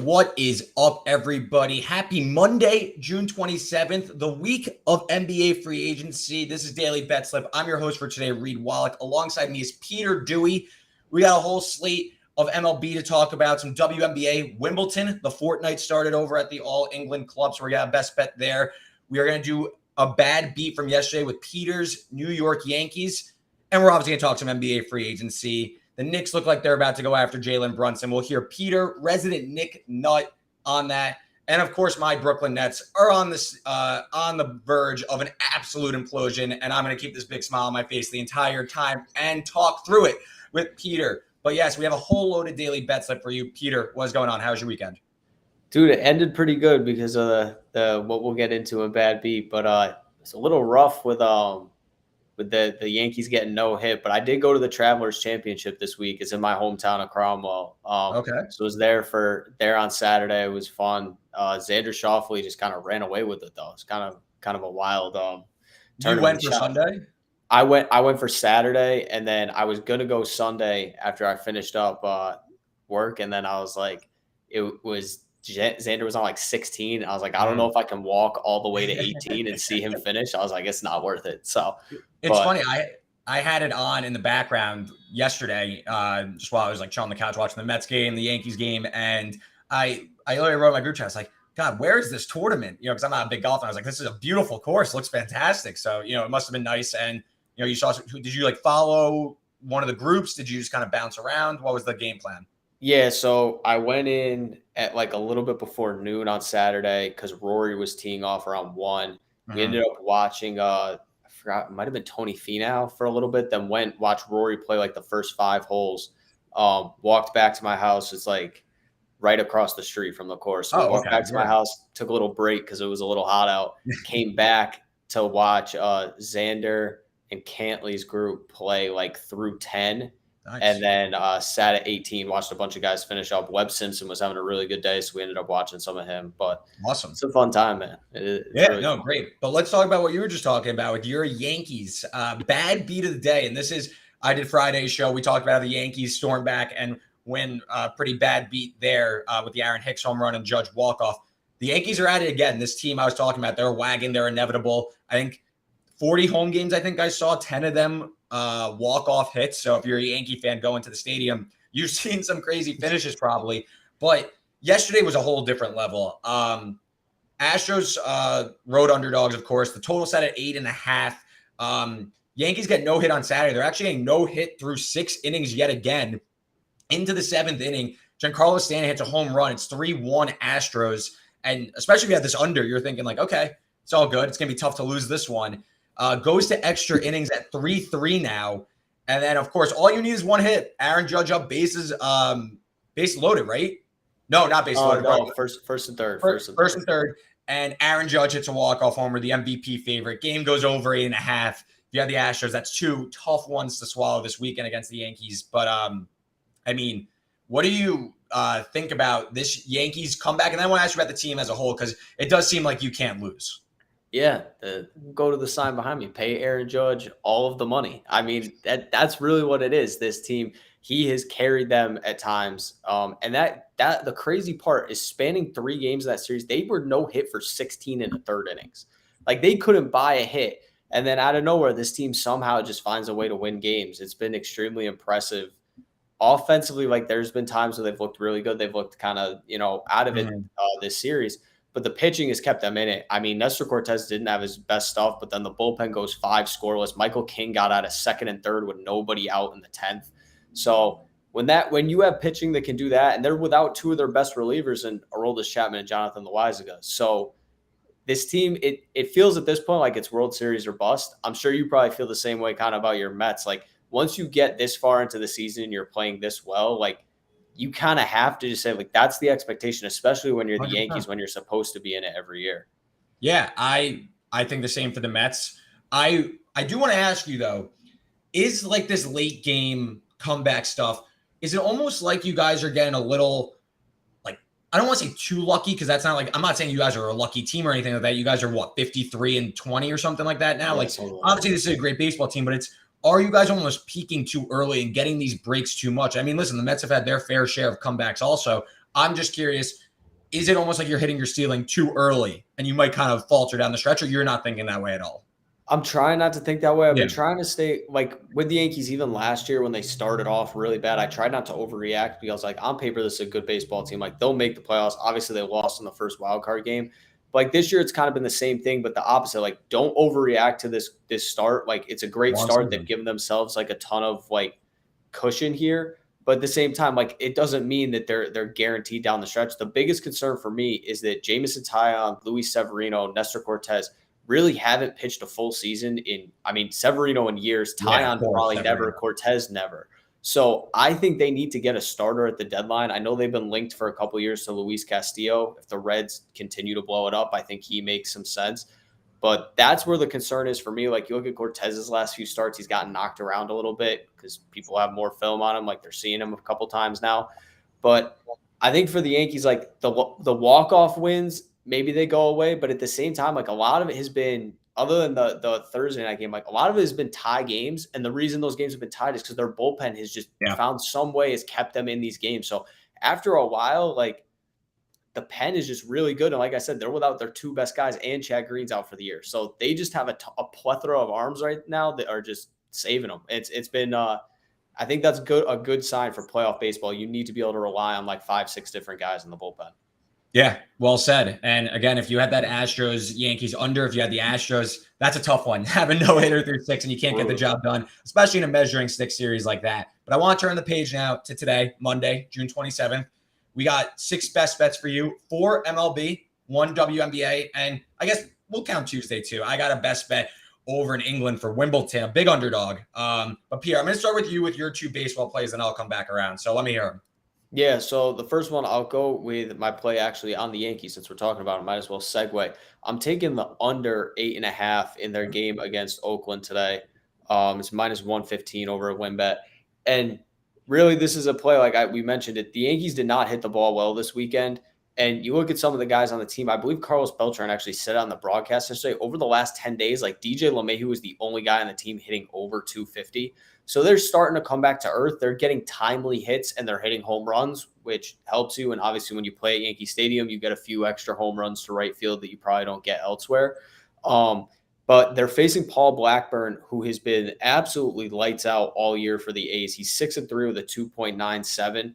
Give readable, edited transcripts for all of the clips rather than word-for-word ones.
What is up, everybody? Happy Monday, June 27th, the week of NBA free agency. This is Daily Betslip. I'm your host for today, Reed Wallach. Alongside me is Peter Dewey. We got a whole slate of MLB to talk about, some WNBA. Wimbledon, the fortnight started over at the All England Club, so we got a best bet there. We are going to do a bad beat from yesterday with Peter's New York Yankees, and we're obviously going to talk some NBA free agency. The Knicks look like they're about to go after Jalen Brunson. We'll hear Peter, resident Nick Nut, on that. And, of course, my Brooklyn Nets are on the verge of an absolute implosion, and I'm going to keep this big smile on my face the entire time and talk through it with Peter. But, yes, we have a whole load of Daily Bet Slip for you. Peter, what's going on? How was your weekend? Dude, it ended pretty good because of the what we'll get into in bad beat. But it's a little rough with the Yankees getting no hit, but I did go to the Travelers Championship this week. It's in my hometown of Cromwell. Okay. So I was there on Saturday. It was fun. Xander Schauffele just kind of ran away with it though. It's kind of a wild You went for Sunday? I went for Saturday, and then I was gonna go Sunday after I finished up work, and then I was like, Xander was on like 16. I was like, I don't know if I can walk all the way to 18 and see him finish. I was like, it's not worth it. So it's funny. I had it on in the background yesterday, just while I was like chilling on the couch watching the Mets game, the Yankees game, and I literally wrote in my group chat, I was like, God, where is this tournament? Because I'm not a big golfer. I was like, this is a beautiful course, looks fantastic. So it must have been nice. And you saw. Did you like follow one of the groups? Did you just kind of bounce around? What was the game plan? Yeah, so I went in at like a little bit before noon on Saturday because Rory was teeing off around 1. We ended up watching I forgot, it might have been Tony Finau for a little bit, then watched Rory play like the first 5 holes. Walked back to my house. It's like right across the street from the course. So walked back to my house, took a little break because it was a little hot out. Came back to watch Xander and Cantley's group play like through 10. Nice. And then sat at 18, watched a bunch of guys finish up. Webb Simpson was having a really good day, so we ended up watching some of him. But awesome. It's a fun time, man. Really great. But let's talk about what you were just talking about with your Yankees. Bad beat of the day. And this is, I did Friday's show. We talked about how the Yankees storm back and win a pretty bad beat there with the Aaron Hicks home run and Judge walk-off. The Yankees are at it again. This team I was talking about, they're a wagon. They're inevitable. I think 40 home games, I think I saw 10 of them walk-off hits. So if you're a Yankee fan going to the stadium, you've seen some crazy finishes probably. But yesterday was a whole different level. Astros road underdogs, of course. The total set at 8.5. Yankees get no hit on Saturday. They're actually getting no hit through 6 innings yet again. Into the 7th inning, Giancarlo Stanton hits a home run. It's 3-1 Astros. And especially if you have this under, you're thinking like, okay, it's all good. It's going to be tough to lose this one. Goes to extra innings at 3-3 now. And then, of course, all you need is one hit. Aaron Judge up bases, base loaded, right? No, not base loaded. No, first and third. First and third. And Aaron Judge hits a walk-off homer, the MVP favorite. Game goes over 8.5. If you have the Astros, that's 2 tough ones to swallow this weekend against the Yankees. But, I mean, what do you think about this Yankees comeback? And then I want to ask you about the team as a whole because it does seem like you can't lose. Yeah, go to the sign behind me. Pay Aaron Judge all of the money. I mean, that's really what it is. This team, he has carried them at times. And that the crazy part is spanning 3 games of that series, they were no hit for 16 in the 3rd innings. Like they couldn't buy a hit. And then out of nowhere, this team somehow just finds a way to win games. It's been extremely impressive. Offensively, like there's been times where they've looked really good. They've looked kind of, out of it this series. But the pitching has kept them in it. I mean, Nestor Cortez didn't have his best stuff, but then the bullpen goes 5 scoreless. Michael King got out of 2nd and 3rd with nobody out in the 10th. So when you have pitching that can do that, and they're without 2 of their best relievers in Aroldis Chapman and Jonathan Loaisiga. So this team, it feels at this point like it's World Series or bust. I'm sure you probably feel the same way kind of about your Mets. Like once you get this far into the season and you're playing this well, like you kind of have to just say, like, that's the expectation, especially when you're the 100%. Yankees, when you're supposed to be in it every year. Yeah, I think the same for the Mets. I do want to ask you, though, is like this late game comeback stuff, is it almost like you guys are getting a little, like, I don't want to say too lucky because that's not like, I'm not saying you guys are a lucky team or anything like that. You guys are what, 53-20 or something like that now? Yeah, like, obviously this is a great baseball team, but are you guys almost peaking too early and getting these breaks too much? I mean, listen, the Mets have had their fair share of comebacks also. I'm just curious, is it almost like you're hitting your ceiling too early and you might kind of falter down the stretch, or you're not thinking that way at all? I'm trying not to think that way. I've been Yeah. trying to stay like with the Yankees, even last year when they started off really bad. I tried not to overreact because, like, on paper, this is a good baseball team. Like, they'll make the playoffs. Obviously, they lost in the first wild card game. But like this year, it's kind of been the same thing, but the opposite. Like, don't overreact to this start. Like, it's a great One start. They've season. given themselves like a ton of like cushion here. But at the same time, like it doesn't mean that they're guaranteed down the stretch. The biggest concern for me is that Jamison Tyone, Luis Severino, Nestor Cortez really haven't pitched a full season in, I mean, Severino in years, Yeah, of Tyon course, probably never, Severino. Cortez never. So I think they need to get a starter at the deadline. I know they've been linked for a couple of years to Luis Castillo. If the Reds continue to blow it up, I think he makes some sense. But that's where the concern is for me. Like, you look at Cortez's last few starts, he's gotten knocked around a little bit because people have more film on him. Like, they're seeing him a couple times now. But I think for the Yankees, like the walk-off wins, maybe they go away. But at the same time, like a lot of it has been, other than the Thursday night game, like a lot of it has been tie games. And the reason those games have been tied is because their bullpen has just Yeah. found some way, has kept them in these games. So after a while, like the pen is just really good. And like I said, they're without their two best guys, and Chad Green's out for the year. So they just have a plethora of arms right now that are just saving them. It's been I think that's a good sign for playoff baseball. You need to be able to rely on like 5-6 different guys in the bullpen. Yeah, well said. And again, if you had that Astros Yankees under, if you had the Astros, that's a tough one. Having no hitter through 6 and you can't get the job done, especially in a measuring stick series like that. But I want to turn the page now to today, Monday, June 27th. We got 6 best bets for you, 4 MLB, 1 WNBA, and I guess we'll count Tuesday too. I got a best bet over in England for Wimbledon, a big underdog. But Pierre, I'm going to start with you with your 2 baseball plays, and I'll come back around. So let me hear them. Yeah, so the first one, I'll go with my play actually on the Yankees since we're talking about it. Might as well segue. I'm taking the under 8.5 in their game against Oakland today. It's minus 115 over a win bet. And really, this is a play like we mentioned it. The Yankees did not hit the ball well this weekend. And you look at some of the guys on the team. I believe Carlos Beltran actually said on the broadcast yesterday, over the last 10 days, like DJ LeMahieu was the only guy on the team hitting over 250. So they're starting to come back to earth. They're getting timely hits and they're hitting home runs, which helps you. And obviously, when you play at Yankee Stadium, you get a few extra home runs to right field that you probably don't get elsewhere. But they're facing Paul Blackburn, who has been absolutely lights out all year for the A's. He's 6-3 with a 2.97.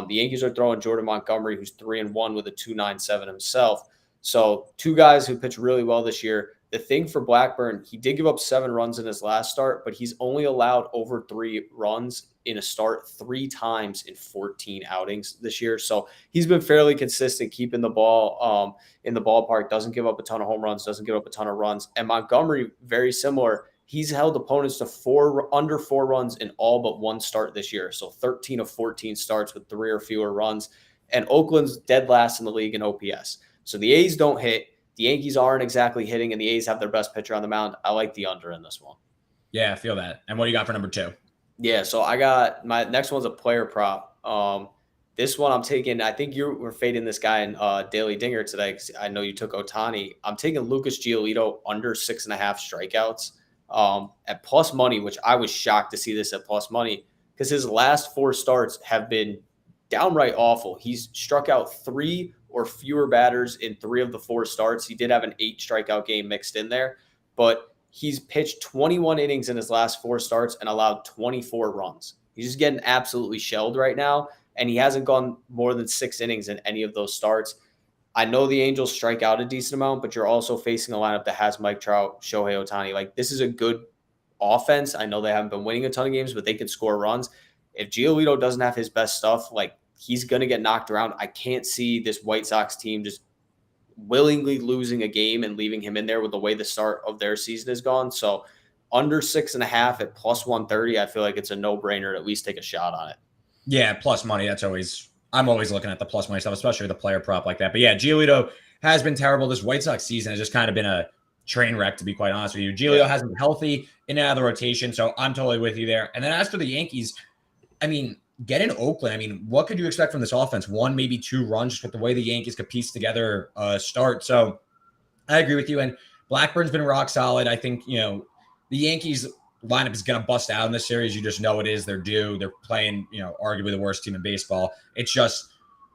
The Yankees are throwing Jordan Montgomery, who's 3-1 with a 2.97 himself. So 2 guys who pitched really well this year. The thing for Blackburn, he did give up 7 runs in his last start, but he's only allowed over 3 runs in a start 3 times in 14 outings this year. So he's been fairly consistent, keeping the ball in the ballpark, doesn't give up a ton of home runs, doesn't give up a ton of runs. And Montgomery, very similar. He's held opponents to under 4 runs in all but 1 start this year. So 13 of 14 starts with 3 or fewer runs. And Oakland's dead last in the league in OPS. So the A's don't hit. The Yankees aren't exactly hitting, and the A's have their best pitcher on the mound. I like the under in this one. Yeah, I feel that. And what do you got for number 2? Yeah, so I got my next one's a player prop. This one I'm taking, I think you were fading this guy in Daily Dinger today because I know you took Ohtani. I'm taking Lucas Giolito under 6.5 strikeouts at plus money, which I was shocked to see this at plus money because his last 4 starts have been downright awful. He's struck out 3 or fewer batters in 3 of the 4 starts. He did have an 8 strikeout game mixed in there, but he's pitched 21 innings in his last 4 starts and allowed 24 runs. He's just getting absolutely shelled right now, and he hasn't gone more than 6 innings in any of those starts. I know the Angels strike out a decent amount, but you're also facing a lineup that has Mike Trout, Shohei Ohtani. Like, this is a good offense. I know they haven't been winning a ton of games, but they can score runs. If Giolito doesn't have his best stuff, like, he's going to get knocked around. I can't see this White Sox team just willingly losing a game and leaving him in there with the way the start of their season has gone. So under 6.5 at plus 130, I feel like it's a no-brainer to at least take a shot on it. Yeah, plus money. I'm always looking at the plus money stuff, especially the player prop like that. But yeah, Giolito has been terrible. This White Sox season has just kind of been a train wreck, to be quite honest with you. Giolito hasn't been healthy in and out of the rotation, so I'm totally with you there. And then as for the Yankees, I mean, get in Oakland. I mean, what could you expect from this offense? 1, maybe 2 runs, just with the way the Yankees could piece together a start. So I agree with you. And Blackburn's been rock solid. I think, the Yankees lineup is going to bust out in this series. You just know it is. They're due. They're playing, arguably the worst team in baseball. It's just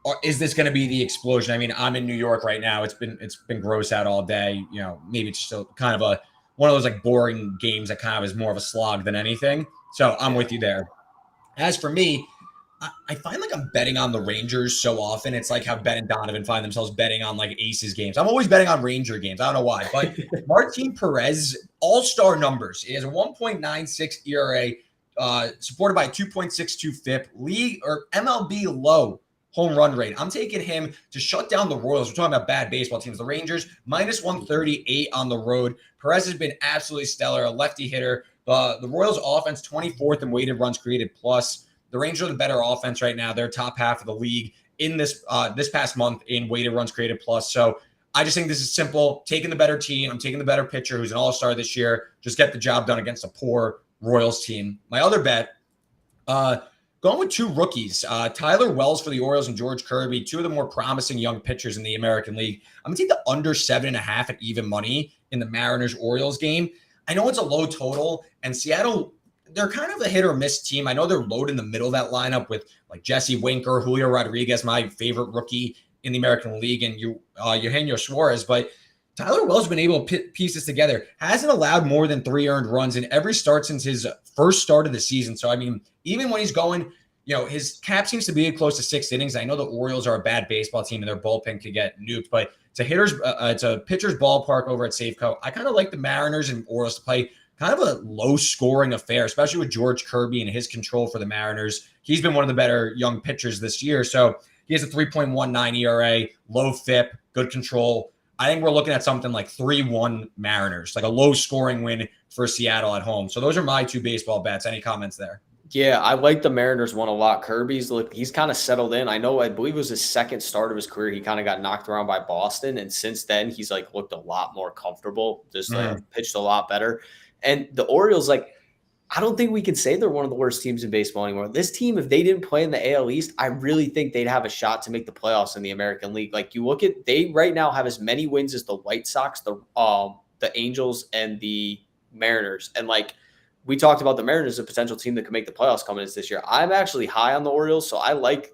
or is this going to be the explosion? I mean, I'm in New York right now. It's been gross out all day. Maybe it's just kind of one of those like boring games that kind of is more of a slog than anything. So I'm with you there. As for me, I find like I'm betting on the Rangers so often. It's like how Ben and Donovan find themselves betting on like Aces games. I'm always betting on Ranger games. I don't know why, but Martin Perez, all-star numbers. He has a 1.96 ERA, supported by a 2.62 FIP, league or MLB low home run rate. I'm taking him to shut down the Royals. We're talking about bad baseball teams. The Rangers, minus 138 on the road. Perez has been absolutely stellar, a lefty hitter. The Royals offense, 24th in weighted runs created plus. The Rangers are the better offense right now. They're top half of the league in this past month in weighted runs created plus. So I just think this is simple. Taking the better team. I'm taking the better pitcher who's an all-star this year. Just get the job done against a poor Royals team. My other bet, going with two rookies, Tyler Wells for the Orioles and George Kirby, two of the more promising young pitchers in the American League. I'm going to take the under 7.5 at even money in the Mariners-Orioles game. I know it's a low total, and Seattle, they're kind of a hit or miss team. I know they're loaded in the middle of that lineup with like Jesse Winker, Julio Rodriguez, my favorite rookie in the American League, and Eugenio Suarez. But Tyler Wells has been able to piece this together. Hasn't allowed more than 3 earned runs in every start since his first start of the season. So, I mean, even when he's going, his cap seems to be close to 6 innings. I know the Orioles are a bad baseball team and their bullpen could get nuked, but it's a pitcher's ballpark over at Safeco. I kind of like the Mariners and Orioles to play kind of a low-scoring affair, especially with George Kirby and his control for the Mariners. He's been one of the better young pitchers this year. So he has a 3.19 ERA, low FIP, good control. I think we're looking at something like 3-1 Mariners, like a low-scoring win for Seattle at home. So those are my two baseball bets. Any comments there? Yeah, I like the Mariners one a lot. He's kind of settled in. I believe it was his second start of his career. He kind of got knocked around by Boston. And since then, he's like looked a lot more comfortable, just pitched a lot better. And the Orioles, I don't think we can say they're one of the worst teams in baseball anymore. This team, if they didn't play in the AL East, I really think they'd have a shot to make the playoffs in the American League. Like you look at, they right now have as many wins as the White Sox, the Angels, and the Mariners. And we talked about the Mariners, a potential team that could make the playoffs coming in this year. I'm actually high on the Orioles, so I like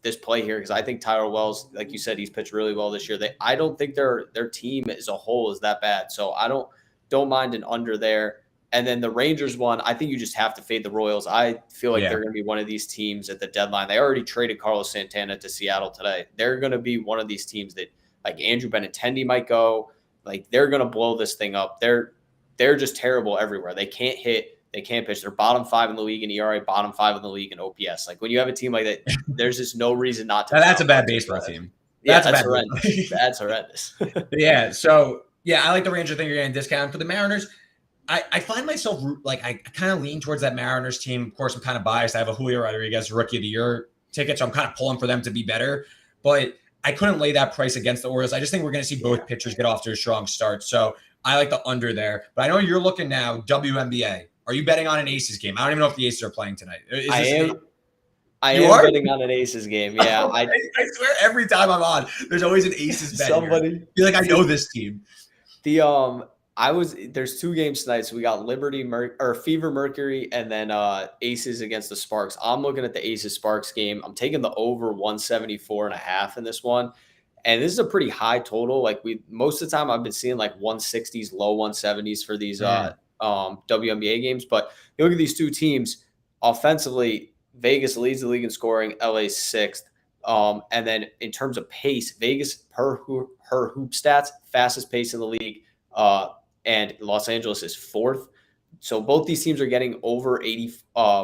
this play here because I think Tyler Wells, like you said, he's pitched really well this year. I don't think their team as a whole is that bad, so I don't mind an under there. And then the Rangers one, I think you just have to fade the Royals. I feel like they're going to be one of these teams at the deadline. They already traded Carlos Santana to Seattle today. They're going to be one of these teams that Andrew Benintendi might go. They're going to blow this thing up. They're just terrible everywhere. They can't hit. They can't pitch. They're bottom 5 in the league in ERA, bottom 5 in the league in OPS. When you have a team like that, there's just no reason not to. Now, that's a bad baseball team. That's horrendous. That's horrendous. Yeah. So, I like the Ranger thing. You're getting discount for the Mariners. I find myself I kind of lean towards that Mariners team. Of course, I'm kind of biased. I have a Julio Rodriguez Rookie of the Year ticket, so I'm kind of pulling for them to be better. But I couldn't lay that price against the Orioles. I just think we're going to see both pitchers get off to a strong start. So I like the under there. But I know you're looking now, WNBA. Are you betting on an Aces game? I don't even know if the Aces are playing tonight. I am betting on an Aces game. Yeah. I swear every time I'm on, there's always an Aces bet. Somebody. I feel like I know this team. There's 2 games tonight. So we got Fever Mercury and then Aces against the Sparks. I'm looking at the Aces Sparks game. I'm taking the over 174.5 in this one. And this is a pretty high total. Most of the time I've been seeing 160s, low 170s for these WNBA games. But you look at these two teams offensively, Vegas leads the league in scoring, LA's 6th. And then in terms of pace, Vegas per her hoop stats, fastest pace in the league. And Los Angeles is 4th. So both these teams are getting over 80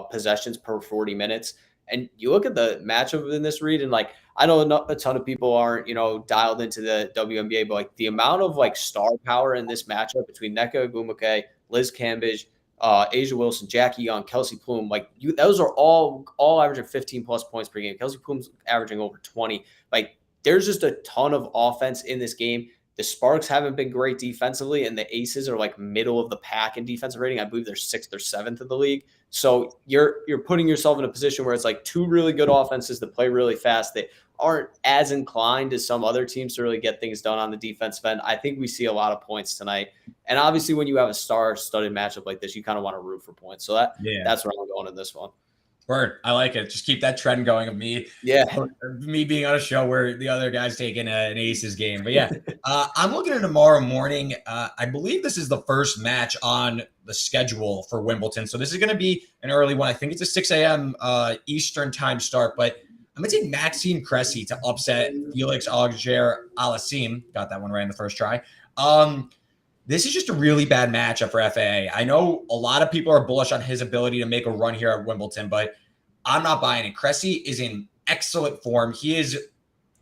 possessions per 40 minutes. And you look at the matchup in this read, and I know a ton of people aren't, dialed into the WNBA, but the amount of star power in this matchup between Nneka Ogwumike, Liz Cambage, Asia Wilson, Jackie Young, Kelsey Plum, those are all averaging 15 plus points per game. Kelsey Plum's averaging over 20. There's just a ton of offense in this game. The Sparks haven't been great defensively, and the Aces are middle of the pack in defensive rating. I believe they're 6th or 7th in the league. So you're putting yourself in a position where it's 2 really good offenses that play really fast that aren't as inclined as some other teams to really get things done on the defensive end. I think we see a lot of points tonight. And obviously when you have a star-studded matchup like this, you kind of want to root for points. So that's where I'm going in this one. Word. I like it. Just keep that trend going of Yeah. me being on a show where the other guy's taking an Aces game. But yeah, I'm looking at tomorrow morning. I believe this is the first match on the schedule for Wimbledon. So this is going to be an early one. I think it's a 6 a.m. Eastern time start. But I'm going to take Maxime Cressy to upset Felix Auger-Aliassime. Got that one right in the first try. This is just a really bad matchup for FAA. I know a lot of people are bullish on his ability to make a run here at Wimbledon, but I'm not buying it. Cressy is in excellent form. He is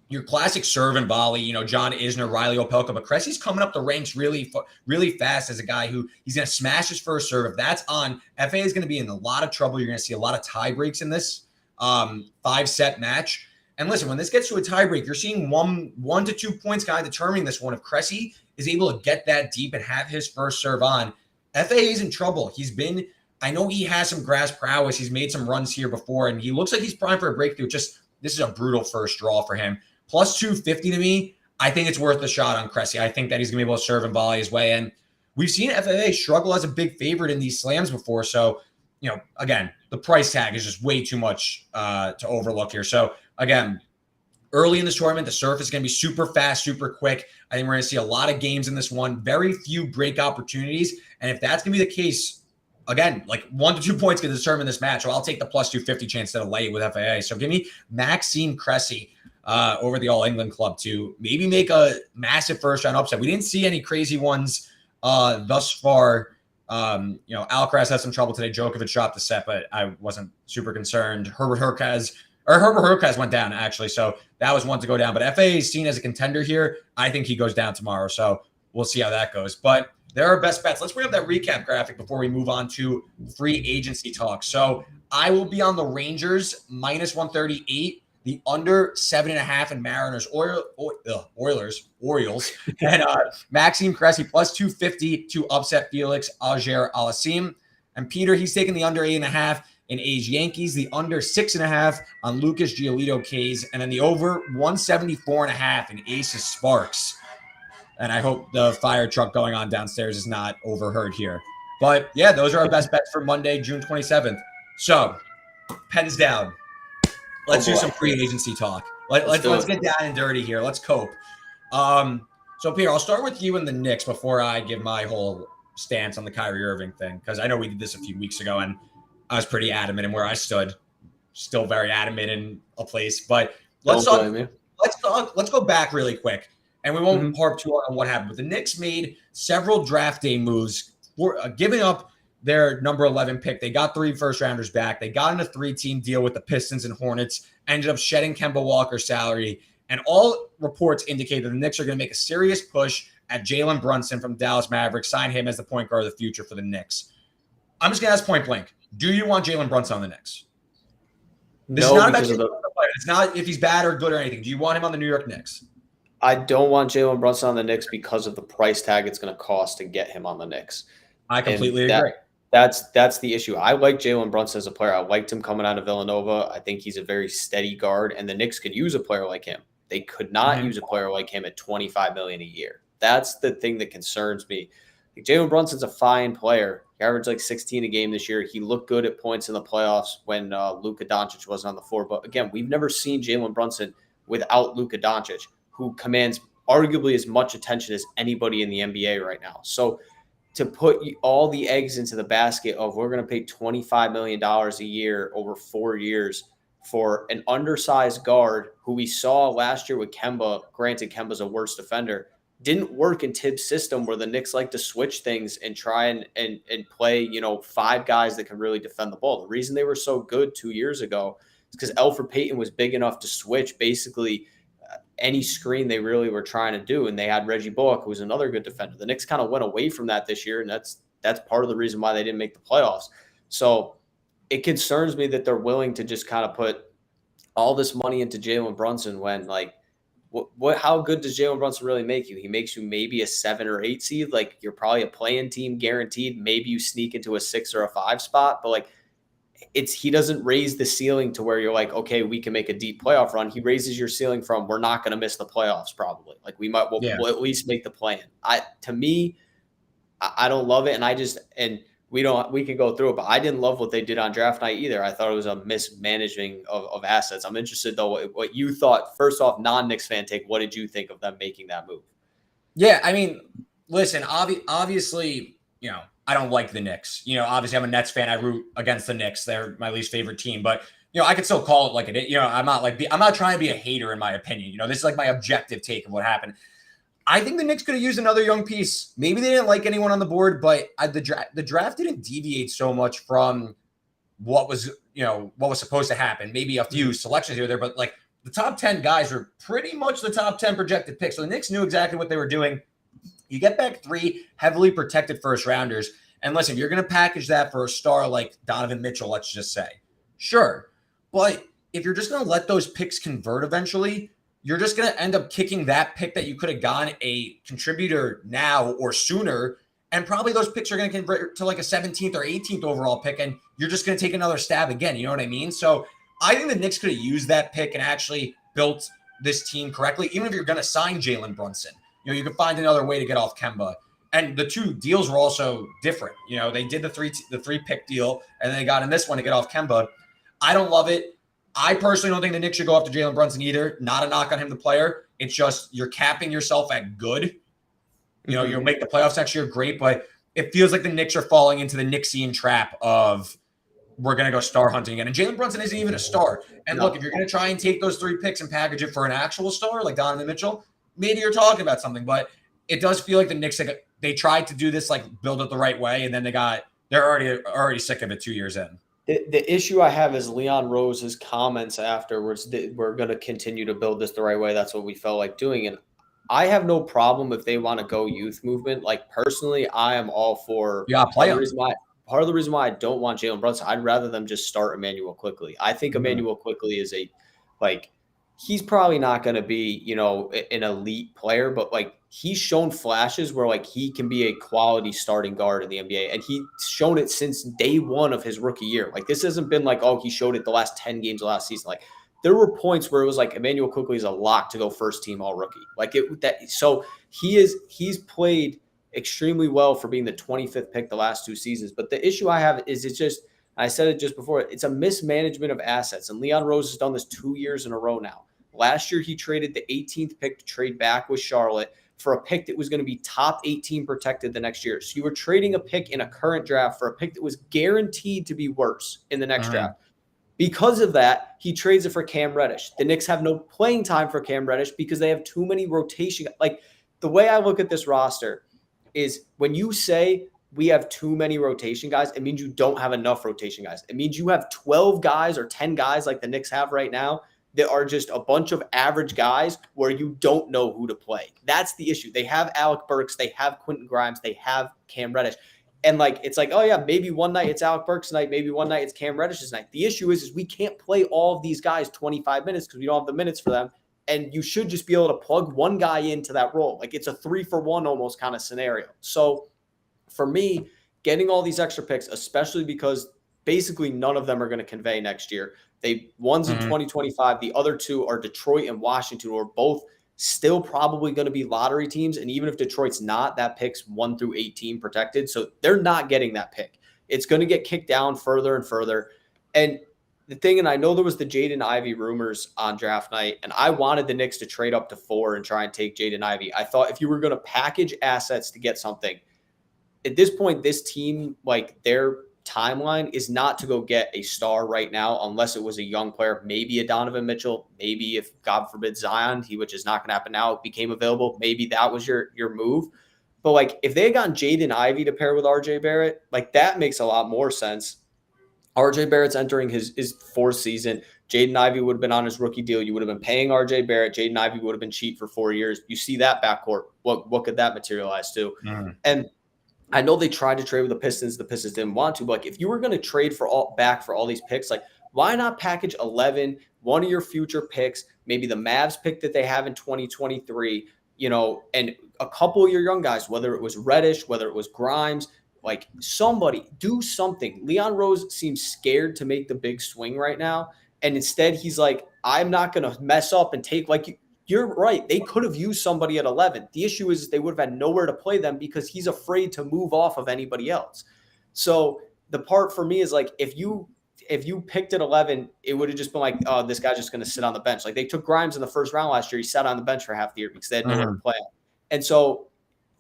your classic serve and volley, John Isner, Riley Opelka, but Cressy's coming up the ranks really, really fast as a guy who he's going to smash his first serve. If that's on, FAA is going to be in a lot of trouble. You're going to see a lot of tie breaks in this 5-set match. And listen, when this gets to a tiebreak, you're seeing one to 2 points kind of determining this one. If Cressy is able to get that deep and have his first serve on, FAA is in trouble. I know he has some grass prowess. He's made some runs here before, and he looks like he's primed for a breakthrough. This is a brutal first draw for him. Plus 250 to me, I think it's worth a shot on Cressy. I think that he's going to be able to serve and volley his way in. We've seen FAA struggle as a big favorite in these slams before. So, again, the price tag is just way too much to overlook here. So, again, early in this tournament, the surf is going to be super fast, super quick. I think we're going to see a lot of games in this one, very few break opportunities. And if that's going to be the case, again, like 1 to 2 points can determine this match. So I'll take the plus 250 chance to lay it with FAA. So give me Maxime Cressy over the All England Club to maybe make a massive first round upset. We didn't see any crazy ones thus far. Alcaraz had some trouble today. Djokovic dropped the set, but I wasn't super concerned. Herbert Hurkacz went down, actually. So that was one to go down. But FAA is seen as a contender here. I think he goes down tomorrow. So we'll see how that goes. But there are best bets. Let's bring up that recap graphic before we move on to free agency talk. So I will be on the Rangers minus 138, the under 7.5 in Mariners, Orioles, and Maxime Cressy plus 250 to upset Felix Auger-Aliassime. And Peter, he's taking the under 8.5 in A's Yankees, the under 6.5 on Lucas Giolito K's, and then the over 174.5 in Aces Sparks. And I hope the fire truck going on downstairs is not overheard here. But yeah, those are our best bets for Monday, June 27th. So, pens down. Let's do some free agency talk. Let's get down and dirty here. Let's cope. So, Peter, I'll start with you and the Knicks before I give my whole stance on the Kyrie Irving thing, because I know we did this a few weeks ago, and I was pretty adamant in where I stood. Still very adamant in a place. But let's go back really quick. And we won't harp too hard on what happened. But the Knicks made several draft day moves, for giving up their number 11 pick. They got 3 first-rounders back. They got in a 3-team deal with the Pistons and Hornets, ended up shedding Kemba Walker's salary. And all reports indicate that the Knicks are going to make a serious push at Jalen Brunson from Dallas Mavericks, sign him as the point guard of the future for the Knicks. I'm just going to ask point blank. Do you want Jalen Brunson on the Knicks? It's not if he's bad or good or anything. Do you want him on the New York Knicks? I don't want Jalen Brunson on the Knicks because of the price tag it's going to cost to get him on the Knicks. I completely agree. That's the issue. I like Jalen Brunson as a player. I liked him coming out of Villanova. I think he's a very steady guard, and the Knicks could use a player like him. They could not use a player like him at $25 million a year. That's the thing that concerns me. Like, Jalen Brunson's a fine player. He averaged like 16 a game this year. He looked good at points in the playoffs when Luka Doncic wasn't on the floor. But again, we've never seen Jalen Brunson without Luka Doncic, who commands arguably as much attention as anybody in the NBA right now. So to put all the eggs into the basket of we're going to pay $25 million a year over 4 years for an undersized guard who we saw last year with Kemba, granted Kemba's a worse defender, didn't work in Tibbs' system where the Knicks like to switch things and try and play, 5 guys that can really defend the ball. The reason they were so good 2 years ago is because Elfrid Payton was big enough to switch basically any screen they really were trying to do. And they had Reggie Bullock, who was another good defender. The Knicks kind of went away from that this year, and that's part of the reason why they didn't make the playoffs. So it concerns me that they're willing to just kind of put all this money into Jalen Brunson when, like, how good does Jalen Brunson really make you? He makes you maybe a 7 or 8 seed. Like, you're probably a play-in team guaranteed. Maybe you sneak into a 6 or a 5 spot, but like, he doesn't raise the ceiling to where you're like, okay, we can make a deep playoff run. He raises your ceiling from we're not going to miss the playoffs probably. Like we'll at least make the play-in. To me, I don't love it. And we can go through it, but I didn't love what they did on draft night either. I thought it was a mismanaging of assets. I'm interested though what you thought. First off, non-Knicks fan take. What did you think of them making that move? Yeah, I mean, listen, obviously, I don't like the Knicks. Obviously, I'm a Nets fan. I root against the Knicks. They're my least favorite team, but I could still call it like it is. I'm not trying to be a hater in my opinion. This is like my objective take of what happened. I think the Knicks could have used another young piece. Maybe they didn't like anyone on the board, but the draft didn't deviate so much from what was supposed to happen. Maybe a few selections here or there, but like the top 10 guys were pretty much the top 10 projected picks. So the Knicks knew exactly what they were doing. You get back 3 heavily protected first rounders. And listen, if you're going to package that for a star like Donovan Mitchell, let's just say, sure. But if you're just going to let those picks convert eventually, you're just going to end up kicking that pick that you could have gone a contributor now or sooner. And probably those picks are going to convert to like a 17th or 18th overall pick. And you're just going to take another stab again. You know what I mean? So I think the Knicks could have used that pick and actually built this team correctly. Even if you're going to sign Jalen Brunson, you could find another way to get off Kemba. And the 2 deals were also different. They did the three pick deal, and then they got in this one to get off Kemba. I don't love it. I personally don't think the Knicks should go after Jalen Brunson either. Not a knock on him, the player. It's just you're capping yourself at good. You'll make the playoffs next year, great, but it feels like the Knicks are falling into the Knicksian trap of we're going to go star hunting again. And Jalen Brunson isn't even a star. And look, if you're going to try and take those 3 picks and package it for an actual star like Donovan Mitchell, maybe you're talking about something. But it does feel like the Knicks, they tried to do this, like build it the right way, and then they're already sick of it 2 years in. The issue I have is Leon Rose's comments afterwards that we're going to continue to build this the right way. That's what we felt like doing. And I have no problem if they want to go youth movement. Like personally, I am all for play him. Part of the reason why I don't want Jalen Brunson, I'd rather them just start Emmanuel quickly. I think Emmanuel quickly is he's probably not going to be, an elite player, but like he's shown flashes where like he can be a quality starting guard in the NBA. And he's shown it since day one of his rookie year. Like this hasn't been like, he showed it the last 10 games of last season. Like there were points where it was like Emmanuel quickly is a lock to go first team all rookie. So he's played extremely well for being the 25th pick the last 2 seasons. But the issue I have is it's just, I said it just before, it's a mismanagement of assets. And Leon Rose has done this 2 years in a row now. Last year, he traded the 18th pick to trade back with Charlotte for a pick that was going to be top 18 protected the next year. So you were trading a pick in a current draft for a pick that was guaranteed to be worse in the next draft. Because of that, he trades it for Cam Reddish. The Knicks have no playing time for Cam Reddish because they have too many rotation. Like the way I look at this roster is when you say we have too many rotation guys, it means you don't have enough rotation guys. It means you have 12 guys or 10 guys like the Knicks have right now that are just a bunch of average guys where you don't know who to play. That's the issue. They have Alec Burks. They have Quentin Grimes. They have Cam Reddish. And it's like, oh yeah, maybe one night it's Alec Burks' night. Maybe one night it's Cam Reddish's night. The issue is we can't play all of these guys 25 minutes because we don't have the minutes for them. And you should just be able to plug one guy into that role. Like it's a 3-for-1 almost kind of scenario. So for me, getting all these extra picks, especially because basically none of them are going to convey next year. One's in 2025. The other 2 are Detroit and Washington, who are both still probably going to be lottery teams. And even if Detroit's not, that pick's 1 through 18 protected. So they're not getting that pick. It's going to get kicked down further and further. And the thing, and I know there was the Jaden Ivey rumors on draft night, and I wanted the Knicks to trade up to 4 and try and take Jaden Ivey. I thought if you were going to package assets to get something, at this point, this team, like their timeline is not to go get a star right now unless it was a young player, maybe a Donovan Mitchell, maybe if God forbid Zion, which is not going to happen now, became available, maybe that was your move. But like if they had gotten Jaden Ivey to pair with RJ Barrett, like that makes a lot more sense. RJ Barrett's entering his 4th season. Jaden Ivey would have been on his rookie deal. You would have been paying RJ Barrett. Jaden Ivey would have been cheap for 4 years. You see that backcourt. What could that materialize to? And I know they tried to trade with the Pistons. The Pistons didn't want to. But like, if you were going to trade for all these picks, like why not package 11, one of your future picks, maybe the Mavs pick that they have in 2023, and a couple of your young guys, whether it was Reddish, whether it was Grimes, like somebody do something. Leon Rose seems scared to make the big swing right now. And instead he's like, I'm not going to mess up and take you're right. They could have used somebody at 11. The issue is they would have had nowhere to play them because he's afraid to move off of anybody else. So the part for me is like if you picked at 11, it would have just been like, oh, this guy's just going to sit on the bench. Like they took Grimes in the first round last year. He sat on the bench for half the year because they had nowhere to play him. And so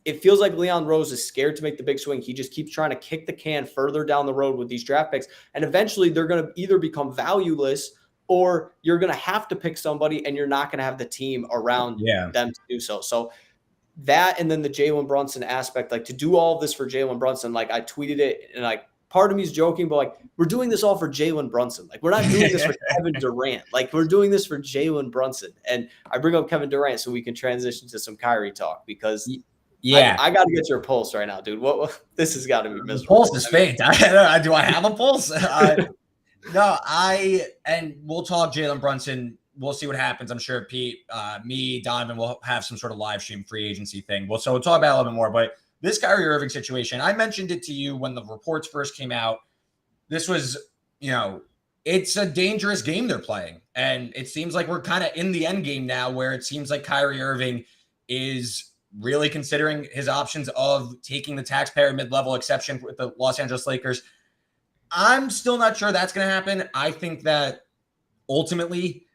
it feels like Leon Rose is scared to make the big swing. He just keeps trying to kick the can further down the road with these draft picks. And eventually they're going to either become valueless or you're going to have to pick somebody and you're not going to have the team around them to do so. So that, and then the Jalen Brunson aspect, like to do all of this for Jalen Brunson, like I tweeted it and like part of me is joking, but like we're doing this all for Jalen Brunson. Like we're not doing this for Kevin Durant. Like we're doing this for Jalen Brunson. And I bring up Kevin Durant so we can transition to some Kyrie talk because I got to get your pulse right now, dude. What this has got to be miserable. Pulse is faint. Do I have a pulse? No, and we'll talk Jalen Brunson. We'll see what happens. I'm sure Pete, me, Donovan will have some sort of live stream free agency thing. So we'll talk about it a little bit more. But this Kyrie Irving situation, I mentioned it to you when the reports first came out. This was, it's a dangerous game they're playing. And it seems like we're kind of in the end game now where it seems like Kyrie Irving is really considering his options of taking the taxpayer mid-level exception with the Los Angeles Lakers. I'm still not sure that's going to happen. I think that ultimately,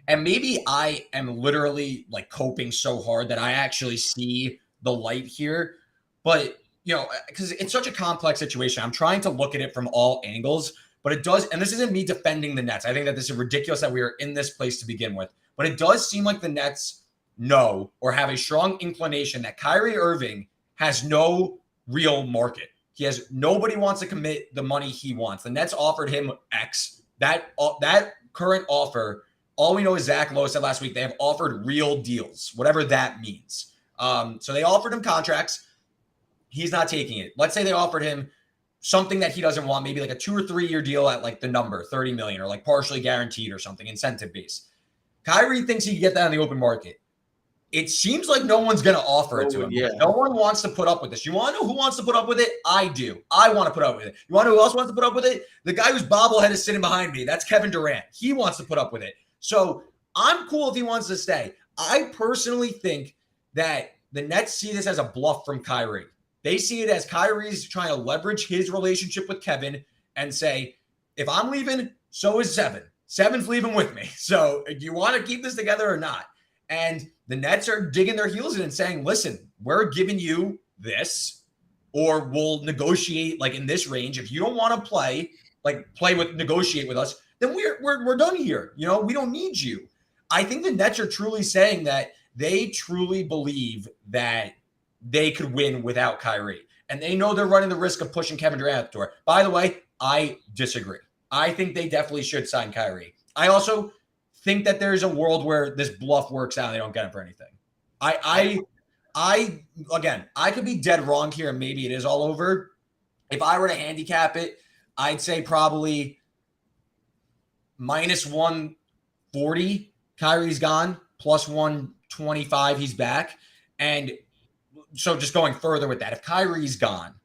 and maybe I am literally like coping so hard that I actually see the light here, but because it's such a complex situation, I'm trying to look at it from all angles, but it does, and this isn't me defending the Nets. I think that this is ridiculous that we are in this place to begin with, but it does seem like the Nets know or have a strong inclination that Kyrie Irving has no real market. Nobody wants to commit the money he wants. The Nets offered him X. That current offer, all we know is Zach Lowe said last week they have offered real deals, whatever that means. So they offered him contracts. He's not taking it. Let's say they offered him something that he doesn't want, maybe like a 2 or 3 year deal at like the number 30 million or like partially guaranteed or something, incentive based. Kyrie thinks he can get that on the open market. It seems like no one's going to offer it to him. Yeah. No one wants to put up with this. You want to know who wants to put up with it? I do. I want to put up with it. You want to know who else wants to put up with it? The guy whose bobblehead is sitting behind me. That's Kevin Durant. He wants to put up with it. So I'm cool if he wants to stay. I personally think that the Nets see this as a bluff from Kyrie. They see it as Kyrie's trying to leverage his relationship with Kevin and say, if I'm leaving, so is Seven. Seven's leaving with me. So do you want to keep this together or not? And the Nets are digging their heels in and saying, listen, we're giving you this, or we'll negotiate like in this range. If you don't want to negotiate with us, then we're done here. We don't need you. I think the Nets are truly saying that they truly believe that they could win without Kyrie. And they know they're running the risk of pushing Kevin Durant out the door. By the way, I disagree. I think they definitely should sign Kyrie. I also think that there's a world where this bluff works out and they don't get him for anything. I could be dead wrong here and maybe it is all over. If I were to handicap it, I'd say probably minus 140, Kyrie's gone, plus 125, he's back. And so just going further with that, if Kyrie's gone,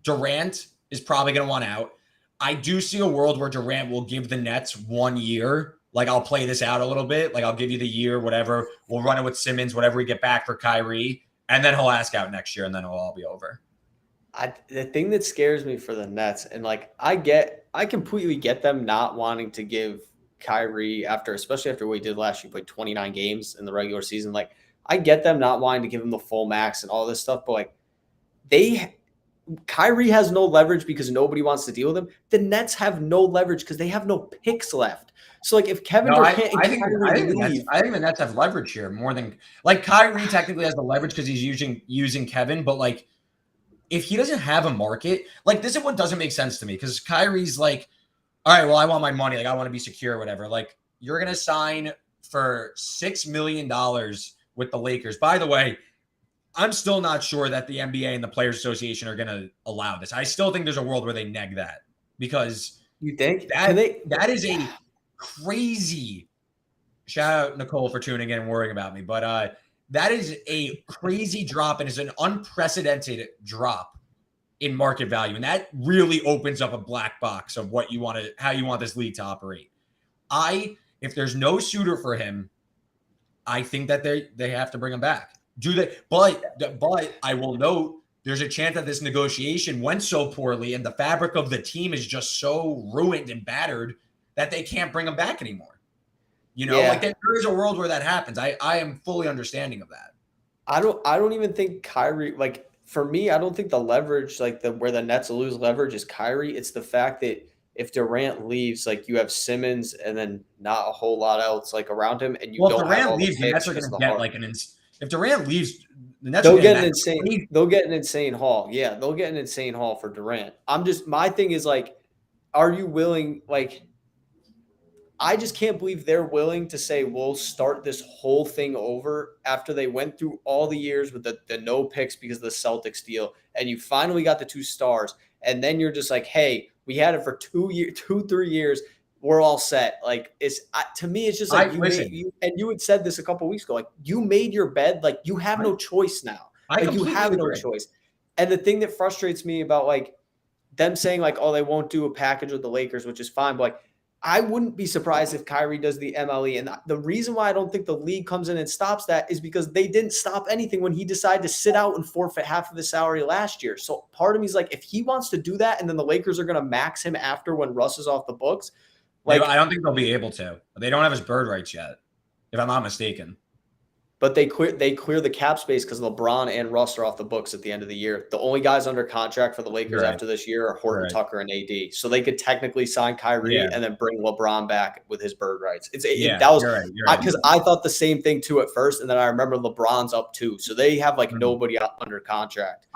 Durant is probably going to want out. I do see a world where Durant will give the Nets 1 year. Like, I'll play this out a little bit. Like, I'll give you the year, whatever. We'll run it with Simmons, whatever we get back for Kyrie. And then he'll ask out next year, and then it'll all be over. The thing that scares me for the Nets, and like I completely get them not wanting to give Kyrie especially after what he did last year, he played 29 games in the regular season. Like, I get them not wanting to give him the full max and all this stuff, but like Kyrie has no leverage because nobody wants to deal with him. The Nets have no leverage because they have no picks left. So like if Kevin Durant I think the Nets have leverage here more than like Kyrie technically has the leverage because he's using Kevin, but like if he doesn't have a market, like this is what doesn't make sense to me because Kyrie's like, all right, well, I want my money, like I want to be secure or whatever. Like you're gonna sign for $6 million with the Lakers. By the way, I'm still not sure that the NBA and the Players Association are going to allow this. I still think there's a world where they neg that because you think that is a crazy. Shout out Nicole for tuning in and worrying about me, but that is a crazy drop and is an unprecedented drop in market value, and that really opens up a black box of how you want this league to operate. If there's no suitor for him, I think that they have to bring him back. Do they? But I will note there's a chance that this negotiation went so poorly and the fabric of the team is just so ruined and battered that they can't bring him back anymore. Like there is a world where that happens. I am fully understanding of that. I don't even think Kyrie, like for me, I don't think the leverage, like where the Nets lose leverage is Kyrie. It's the fact that if Durant leaves, like you have Simmons and then not a whole lot else like around him, and you don't Durant have all leaves, the Nets are going to get like if Durant leaves, the Nets they'll get an insane. They'll get an insane haul. Yeah, they'll get an insane haul for Durant. My thing is like, are you willing? Like, I just can't believe they're willing to say we'll start this whole thing over after they went through all the years with the no picks because of the Celtics deal, and you finally got the 2 stars, and then you're just like, hey, we had it for 3 years. We're all set. Like to me, it's just like you had said this a couple of weeks ago. Like you made your bed. Like you have no choice now. Like you have no choice. And the thing that frustrates me about like them saying like, oh, they won't do a package with the Lakers, which is fine, but like I wouldn't be surprised if Kyrie does the MLE. And the reason why I don't think the league comes in and stops that is because they didn't stop anything when he decided to sit out and forfeit half of his salary last year. So part of me is like, if he wants to do that and then the Lakers are going to max him after when Russ is off the books. Like, I don't think they'll be able to. They don't have his bird rights yet, if I'm not mistaken. But they clear the cap space because LeBron and Russ are off the books at the end of the year. The only guys under contract for the Lakers after this year are Horton, Tucker, and AD. So they could technically sign Kyrie and then bring LeBron back with his bird rights. That was because I thought the same thing too at first, and then I remember LeBron's up too. So they have like nobody up under contract.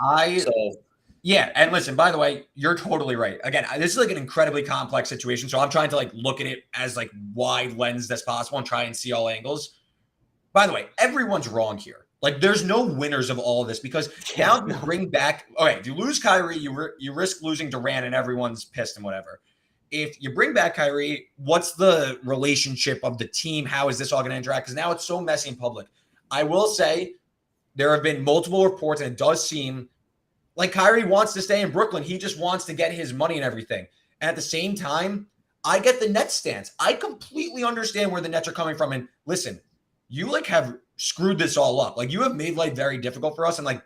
Yeah, and listen, by the way, you're totally right. Again, this is like an incredibly complex situation, so I'm trying to like look at it as like wide lens as possible and try and see all angles. By the way, everyone's wrong here. Like, there's no winners of all of this because now you bring back – okay, if you lose Kyrie, you risk losing Durant and everyone's pissed and whatever. If you bring back Kyrie, what's the relationship of the team? How is this all going to interact? Because now it's so messy in public. I will say there have been multiple reports, and it does seem like Kyrie wants to stay in Brooklyn. He just wants to get his money and everything. And at the same time, I get the Nets stance. I completely understand where the Nets are coming from. And listen – you like have screwed this all up. Like you have made life very difficult for us. And like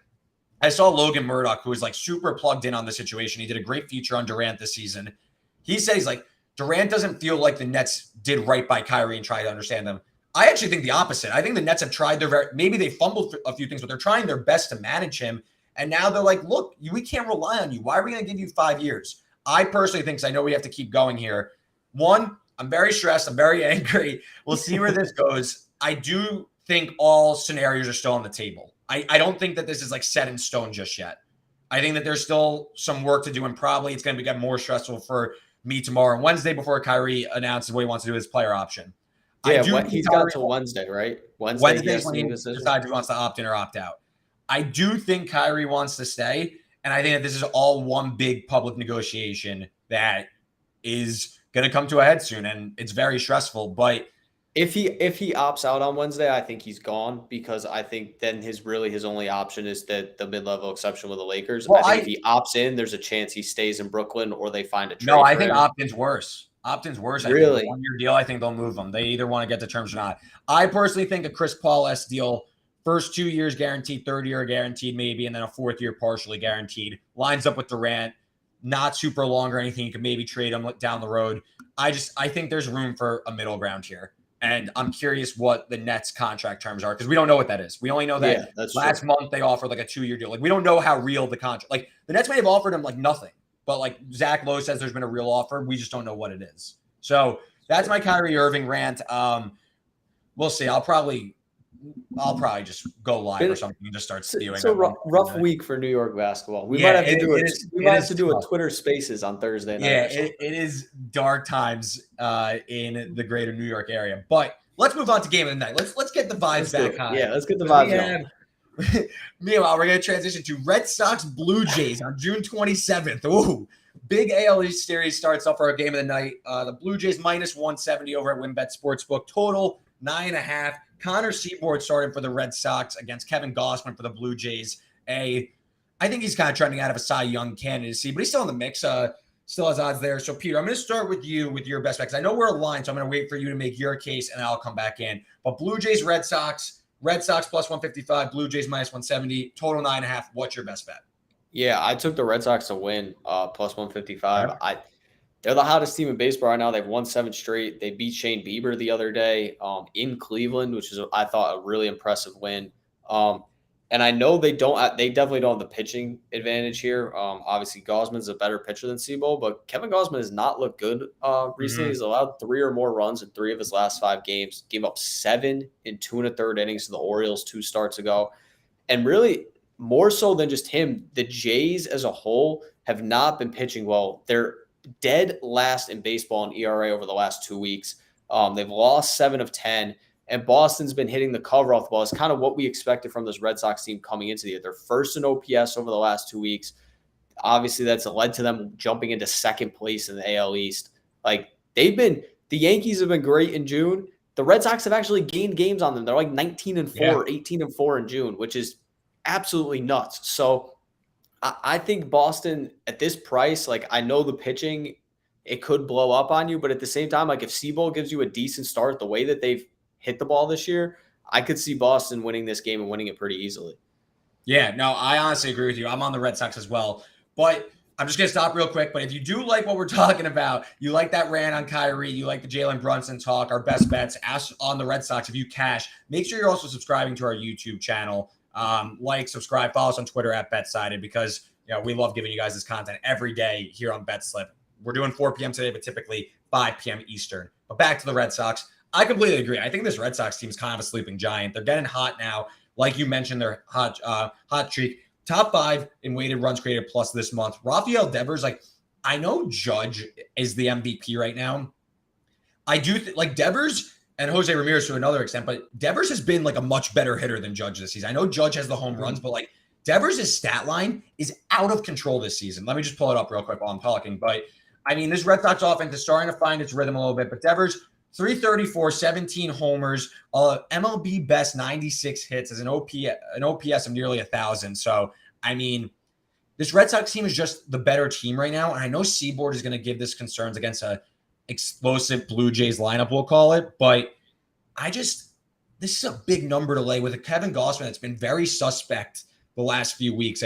I saw Logan Murdoch, who is like super plugged in on the situation. He did a great feature on Durant this season. He says like Durant doesn't feel like the Nets did right by Kyrie and try to understand them. I actually think the opposite. I think the Nets have tried maybe they fumbled a few things, but they're trying their best to manage him. And now they're like, look, we can't rely on you. Why are we going to give you 5 years? I personally think, I know we have to keep going here. One, I'm very stressed. I'm very angry. We'll see where this goes. I do think all scenarios are still on the table. I don't think that this is like set in stone just yet. I think that there's still some work to do, and probably it's going to get more stressful for me tomorrow and Wednesday before Kyrie announces what he wants to do with his player option. Yeah, he's got till Wednesday, right? Wednesday when he decides if he wants to opt in or opt out. I do think Kyrie wants to stay, and I think that this is all one big public negotiation that is going to come to a head soon, and it's very stressful, but if he opts out on Wednesday, I think he's gone because I think then his only option is the mid-level exception with the Lakers. Well, I think if he opts in, there's a chance he stays in Brooklyn or they find a trade. No, I think opt-in's worse. Opt-in's worse. Really? I think 1-year deal, I think they'll move him. They either want to get the terms or not. I personally think a Chris Paul-esque deal, first 2 years guaranteed, third year guaranteed maybe, and then a fourth year partially guaranteed, lines up with Durant, not super long or anything. You can maybe trade him down the road. I think there's room for a middle ground here. And I'm curious what the Nets contract terms are because we don't know what that is. We only know that last month they offered like a 2-year deal. Like we don't know how real the contract. Like the Nets may have offered him like nothing, but like Zach Lowe says there's been a real offer. We just don't know what it is. So that's my Kyrie Irving rant. We'll see. I'll probably just go live or something and just start spewing. It's a rough week for New York basketball. We might have to do a Twitter Spaces on Thursday night. Yeah, it is dark times in the greater New York area. But let's move on to game of the night. Let's get the vibes back high. Yeah, let's get the vibes on. Meanwhile, we're going to transition to Red Sox Blue Jays on June 27th. Ooh, big AL East series starts off for our game of the night. The Blue Jays minus 170 over at WinBet Sportsbook. Total 9.5. Connor Seaboard started for the Red Sox against Kevin Gausman for the Blue Jays. I think he's kind of trending out of a Cy Young candidacy, but he's still in the mix. Still has odds there. So, Peter, I'm going to start with you with your best bet because I know we're aligned, so I'm going to wait for you to make your case, and then I'll come back in. But Blue Jays, Red Sox plus 155, Blue Jays minus 170, total 9.5. What's your best bet? Yeah, I took the Red Sox to win plus 155. Okay. They're the hottest team in baseball right now. They've won 7 straight. They beat Shane Bieber the other day in Cleveland, which is, I thought, a really impressive win. Um, and I know they don't. They definitely don't have the pitching advantage here. Obviously, Gosman's a better pitcher than Sebo, but Kevin Gosman has not looked good recently. Mhm. He's allowed 3 or more runs in 3 of his last 5 games. Gave up 7 in 2 1/3 innings to the Orioles 2 starts ago. And really, more so than just him, the Jays as a whole have not been pitching well. They're dead last in baseball in ERA over the last 2 weeks. They've lost 7 of 10, and Boston's been hitting the cover off the ball. It's kind of what we expected from this Red Sox team coming into the year. They're first in OPS over the last 2 weeks. Obviously, that's led to them jumping into second place in the AL East. Like the Yankees have been great in June. The Red Sox have actually gained games on them. They're like 19-4, 18-4 in June, which is absolutely nuts. So I think Boston at this price, like I know the pitching, it could blow up on you, but at the same time, like if Seabold gives you a decent start, the way that they've hit the ball this year, I could see Boston winning this game and winning it pretty easily. Yeah, no, I honestly agree with you. I'm on the Red Sox as well. But I'm just going to stop real quick. But if you do like what we're talking about, you like that rant on Kyrie, you like the Jalen Brunson talk, our best bets, ask on the Red Sox if you cash. Make sure you're also subscribing to our YouTube channel. Subscribe, follow us on Twitter at BetSided because we love giving you guys this content every day here on BetSlip. We're doing 4 p.m. today, but typically 5 p.m. Eastern. But back to the Red Sox. I completely agree. I think this Red Sox team is kind of a sleeping giant. They're getting hot now. Like you mentioned, they're hot streak. Top 5 in weighted runs created plus this month. Rafael Devers, I know Judge is the MVP right now. I do like Devers and Jose Ramirez to another extent, but Devers has been a much better hitter than Judge this season. I know Judge has the home runs, but Devers' stat line is out of control this season. Let me just pull it up real quick while I'm talking. But this Red Sox offense is starting to find its rhythm a little bit, but Devers, 334, 17 homers, MLB best 96 hits as an OPS of nearly 1,000. So, this Red Sox team is just the better team right now. And I know Seaboard is going to give this concerns against a explosive Blue Jays lineup, we'll call it. But this is a big number to lay with a Kevin Gausman that's been very suspect the last few weeks.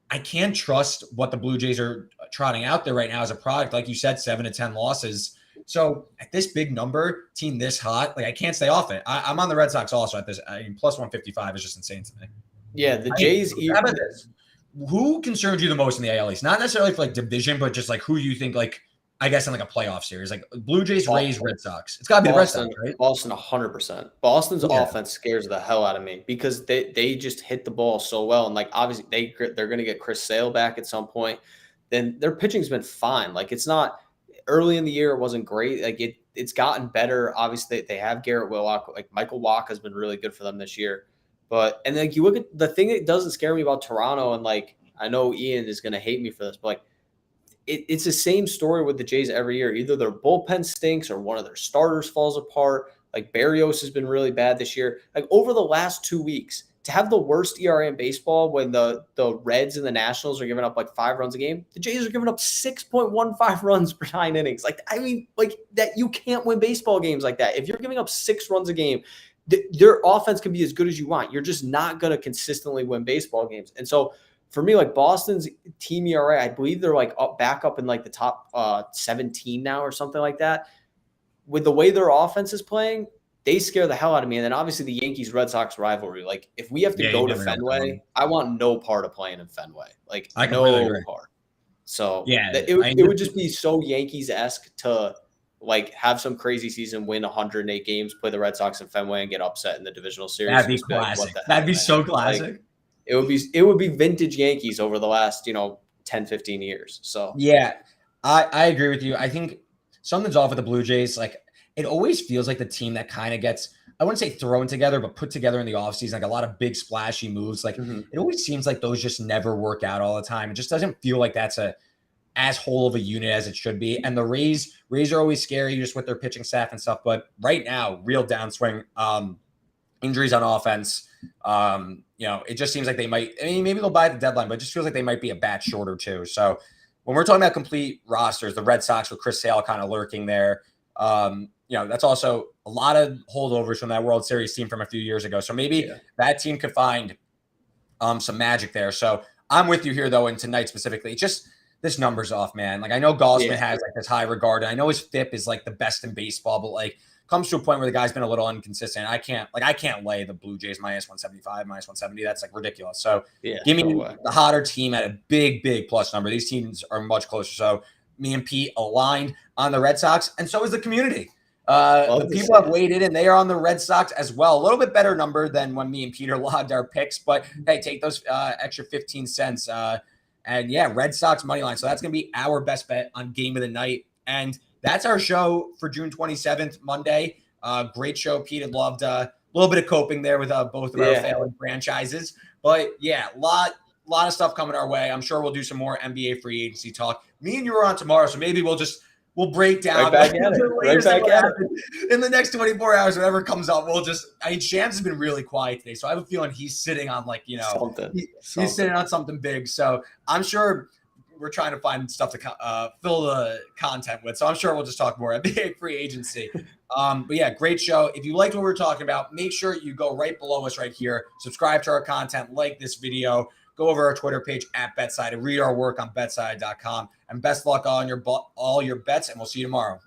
I can't trust what the Blue Jays are trotting out there right now as a product. Like you said, 7 to 10 losses. So at this big number, team this hot, I can't stay off it. I'm on the Red Sox also at this. Plus 155 is just insane to me. Yeah, the Jays. How about this? Who concerns you the most in the AL East? Not necessarily for division, but just who you think I guess in a playoff series, Blue Jays, Rays, Red Sox. It's got to be the Red Sox, right? Boston, 100%. Boston's offense scares the hell out of me because they just hit the ball so well, and obviously they're going to get Chris Sale back at some point. Then their pitching's been fine. It's not early in the year, it wasn't great. It's gotten better. Obviously, they have Garrett Wallach. Michael Wacha has been really good for them this year. But you look at the thing that doesn't scare me about Toronto, and I know Ian is going to hate me for this, but it's the same story with the Jays every year. Either their bullpen stinks or one of their starters falls apart. Barrios has been really bad this year. Over the last 2 weeks, to have the worst ERA in baseball when the Reds and the Nationals are giving up 5 runs a game, the Jays are giving up 6.15 runs per 9 innings. That you can't win baseball games like that. If you're giving up 6 runs a game, their offense can be as good as you want. You're just not going to consistently win baseball games. And so for me, Boston's team ERA, I believe they're back up in the top 17 now or something like that. With the way their offense is playing, they scare the hell out of me. And then obviously the Yankees-Red Sox rivalry. If we have to go to Fenway, I want no part of playing in Fenway. I completely agree. Part. So yeah, it would just be so Yankees-esque to have some crazy season, win 108 games, play the Red Sox in Fenway, and get upset in the divisional series. That'd be classic. That'd be so classic. It would be vintage Yankees over the last 10, 15 years. So yeah, I agree with you. I think something's off with the Blue Jays. It always feels like the team that kind of gets, I wouldn't say thrown together, but put together in the offseason, a lot of big splashy moves. It always seems like those just never work out all the time. It just doesn't feel like that's as whole of a unit as it should be. And the Rays are always scary just with their pitching staff and stuff. But right now, real downswing, injuries on offense. It just seems like they might, maybe they'll buy the deadline, but it just feels like they might be a batch shorter too. So when we're talking about complete rosters, the Red Sox with Chris Sale kind of lurking there, that's also a lot of holdovers from that World Series team from a few years ago. So maybe that team could find some magic there. So I'm with you here, though, and tonight specifically. Just this number's off, man. Like, I know Gosman has like this high regard, and I know his FIP is like the best in baseball, but like comes to a point where the guy's been a little inconsistent. I can't lay the Blue Jays minus 175, minus 170. That's like ridiculous. So give me the hotter team at a big plus number. These teams are much closer. So me and Pete aligned on the Red Sox, and so is the community. The people have weighed in, and they are on the Red Sox as well. A little bit better number than when me and Peter logged our picks, but hey, take those extra 15 cents. And yeah, Red Sox money line. So that's going to be our best bet on game of the night. And that's our show for June 27th, Monday. Great show. Pete had loved a little bit of coping there with both of our failing franchises. But yeah, a lot of stuff coming our way. I'm sure we'll do some more NBA free agency talk. Me and you are on tomorrow, so maybe we'll break down right back at it in the next 24 hours, whatever comes up. Shams has been really quiet today, so I have a feeling he's sitting on he's sitting on something big. So I'm sure we're trying to find stuff to fill the content with. So I'm sure we'll just talk more NBA free agency. But yeah, great show. If you liked what we're talking about, make sure you go right below us right here. Subscribe to our content, like this video, go over our Twitter page @BetSided, read our work on BetSided.com, and best luck on all your bets, and we'll see you tomorrow.